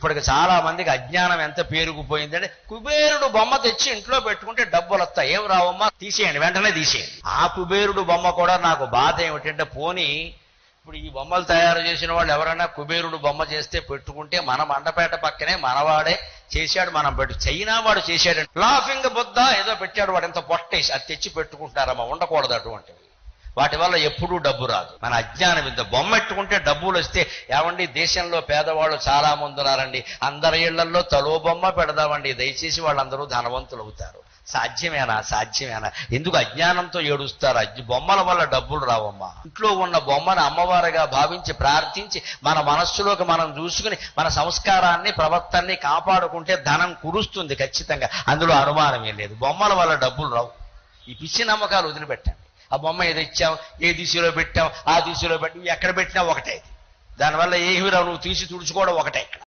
ఇప్పటికి చాలా మందికి అజ్ఞానం ఎంత పేరుకుపోయిందంటే కుబేరుడు బొమ్మ తెచ్చి ఇంట్లో పెట్టుకుంటే డబ్బులు వస్తాయి. ఏం రావమ్మా, తీసేయండి, వెంటనే తీసేయండి. ఆ కుబేరుడు బొమ్మ కూడా నాకు బాధ ఏమిటంటే, పోనీ ఇప్పుడు ఈ బొమ్మలు తయారు చేసిన వాళ్ళు ఎవరైనా కుబేరుడు బొమ్మ చేస్తే పెట్టుకుంటే, మన మండపేట పక్కనే మనవాడే చేశాడు, మనం చైనా వాడు చేశాడు, లాఫింగ్ బుద్ధ ఏదో పెట్టాడు, వాడు ఎంత పొట్టేసి అది తెచ్చి పెట్టుకుంటారమ్మా. ఉండకూడదు అటువంటివి. వాటి వల్ల ఎప్పుడూ డబ్బు రాదు. మన అజ్ఞానం ఇంత. బొమ్మ పెట్టుకుంటే డబ్బులు వస్తే, ఏమండి దేశంలో పేదవాళ్ళు చాలా మంది ఉన్నారండి, అందరి ఇళ్లలో తలో బొమ్మ పెడదామండి, దయచేసి వాళ్ళందరూ ధనవంతులు అవుతారు. సాధ్యమేనా? సాధ్యమేనా? ఎందుకు అజ్ఞానంతో ఏడుస్తారు? బొమ్మల వల్ల డబ్బులు రావమ్మా. ఇంట్లో ఉన్న బొమ్మను అమ్మవారిగా భావించి ప్రార్థించి మన మనస్సులోకి మనం చూసుకుని మన సంస్కారాన్ని ప్రవర్తనని కాపాడుకుంటే ధనం కురుస్తుంది ఖచ్చితంగా. అందులో అనుమానమే లేదు. బొమ్మల వల్ల డబ్బులు రావు. ఈ పిచ్చి నమ్మకాలు వదిలిపెట్టండి. ఆ బొమ్మ ఏది ఇచ్చాం, ఏ దిశలో పెట్టాం, ఆ దిశలో పెట్టి ఎక్కడ పెట్టినా ఒకటే. దానివల్ల ఏమి రావు, నువ్వు తీసి తుడుచుకోవడం ఒకటే.